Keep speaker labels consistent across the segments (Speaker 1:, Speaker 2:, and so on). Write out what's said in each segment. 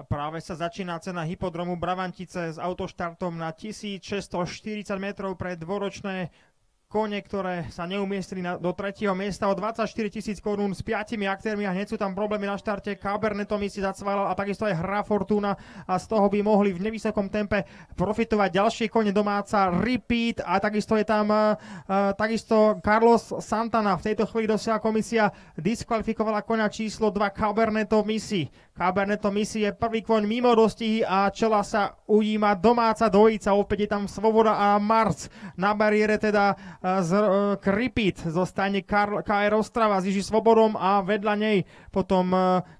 Speaker 1: Práve sa začína cena hypodromu Bravantice s autoštartom na 1640 metrov pre dvoročné kone, ktoré sa neumiestnili do 3. miesta o 24 000 korún s 5 aktérmi a hneď sú tam problémy na štarte. Caberneto mi si zacválal a takisto aj Hra Fortuna a z toho by mohli v nevysokom tempe profitovať ďalšie kone domáca Repeat a takisto je tam takisto Carlos Santana. V tejto chvíli dosiahla komisia diskvalifikovala koňa číslo 2 Caberneto Misi. Caberneto Misi je prvý koň mimo dostihy a čela sa ujíma domáca dvojica. Opäť je tam Svoboda a Mars. Na bariére teda Repeat zo stajne KR Ostrava s Jiži Svobodom a vedľa nej potom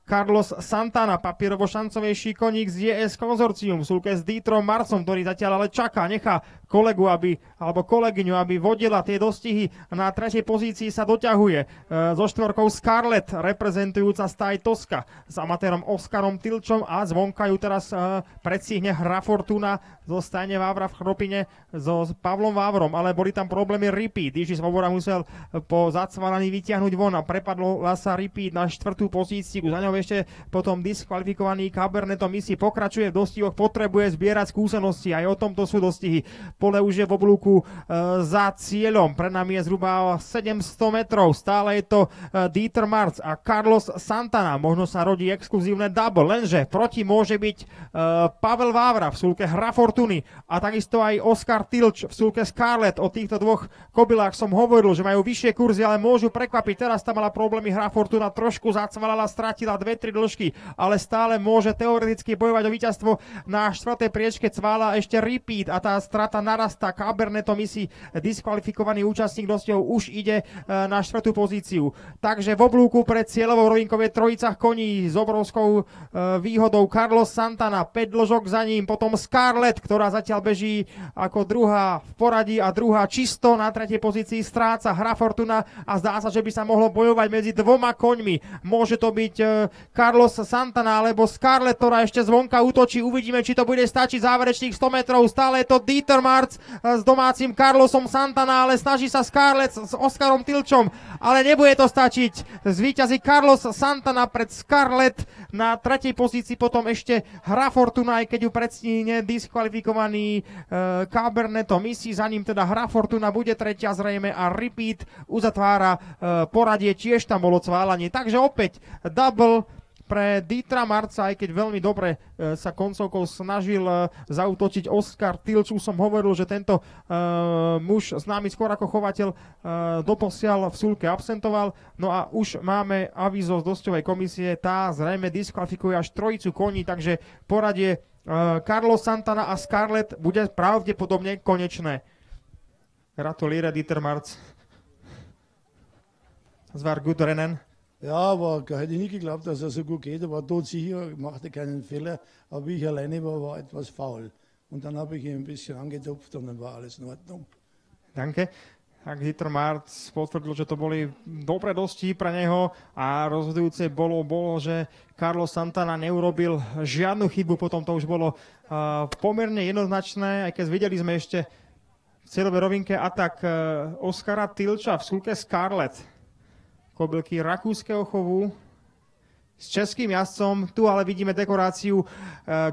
Speaker 1: Carlos Santana, papierovo-šancovejší koník z JS Konzorcium v súlke s Dietrom Marsom, ktorý zatiaľ ale čaká, nechá kolegu alebo kolegyňu, aby vodila tie dostihy. Na 3. pozícii sa doťahuje so štvorkou Scarlett, reprezentujúca staj Toska s amatérom Oskarom Tilčom a zvonka ju teraz predstihne Hra Fortuna zo stajne Vávra v Chropine so Pavlom Vávrom, ale boli tam problémy Repeat. Jiži Svoboda musel po zacválaní vytiahnuť von a prepadlo sa Repeat na 4. pozíciu. Za ňou ešte potom diskvalifikovaný Caberneto Misi pokračuje v dostihoch, potrebuje zbierať skúsenosti, aj o tomto sú dostihy. Pole už je v oblúku za cieľom, pred nami je zhruba 700 metrov, stále je to Dieter Marc a Carlos Santana, možno sa rodí exkluzívne double, lenže proti môže byť Pavel Vávra v súlke Hra Fortuny a takisto aj Oskar Tilč v súlke Scarlett. O týchto dvoch kobylách som hovoril, že majú vyššie kurzy, ale môžu prekvapiť. Teraz tam mala problémy Hra Fortuna, trošku zacvalala, stratila 2-3 dĺžky, ale stále môže teoreticky bojovať o víťazstvo. Na 4. priečke cvála ešte Repeat a tá strata narastá. Caberneto Misi, diskvalifikovaný účastník dostihov, už ide na 4. pozíciu. Takže v oblúku pred cieľovou rovinkou je trojica koní s obrovskou výhodou Carlos Santana, 5 dĺžok za ním, potom Scarlett, ktorá zatiaľ beží ako druhá v poradí a druhá čisto. Na 3. pozícii stráca Hra Fortuna a zdá sa, že by sa mohlo bojovať medzi dvoma koňmi. Môže to byť Carlos Santana alebo Scarlett, ktorá ešte zvonka útočí. Uvidíme, či to bude stačiť záverečných 100 metrov. Stále je to Dieter Marc s domácim Carlosom Santana, ale snaží sa Scarlett s Oskarom Tilčom, ale nebude to stačiť. Zvíťazí Carlos Santana pred Scarlett. Na 3. pozícii potom ešte Hra Fortuna, aj keď ju predstihne diskvalifikovaný Caberneto Misi. Za ním teda Hra Fortuna bude tretia zrejme a Repeat uzatvára poradie, tiež tam bolo cválanie. Takže opäť double pre Dietera Marca, aj keď veľmi dobre sa koncovkou snažil zaútočiť Oskar Tilč. Som hovoril, že tento muž známy skôr ako chovateľ doposiaľ v súlke absentoval. No a už máme avízo z dosťovej komisie, tá zrejme diskvalifikuje až trojicu koní, takže poradie Carlos Santana a Scarlett bude pravdepodobne konečné. Gratuliere, Dieter Marc. Das war gut Rennen.
Speaker 2: Ja, aber hätte ich nie geglaubt, dass er so gut geht. Er war todsicher, machte keinen Fehler. Aber wie ich alleine war etwas faul. Und dann habe ich ihn ein bisschen angetupft und dann war alles in Ordnung.
Speaker 1: Danke. Tak Dieter Marc potvrdil, že to boli dobré dosti pre neho a rozhodujúce bolo, že Carlos Santana neurobil žiadnu chybu, potom to už bolo pomerne jednoznačné, aj keď videli sme ešte v cieľovej rovinke atak Oskara Tilča v súlke Scarlett. Kobylky rakúskeho chovu s českým jazdcom. Tu ale vidíme dekoráciu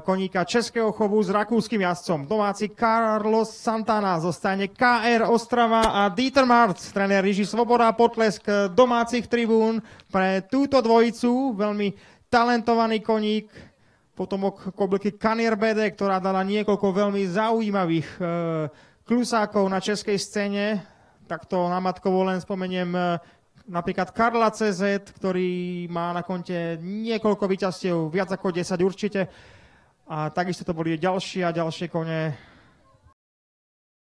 Speaker 1: koníka českého chovu s rakúskym jazdcom. Domáci Carlos Santana zo stajne KR Ostrava a Dieter Marc, tréner Jiži Svoboda. Potlesk domácich tribún pre túto dvojicu. Veľmi talentovaný koník. Potomok kobylky Kanier BD, ktorá dala niekoľko veľmi zaujímavých klusákov na českej scéne. Takto namatkovo len spomeniem napríklad Karla CZ, ktorý má na konte niekoľko víťazstiev, viac ako 10 určite. A takisto to boli ďalšie kone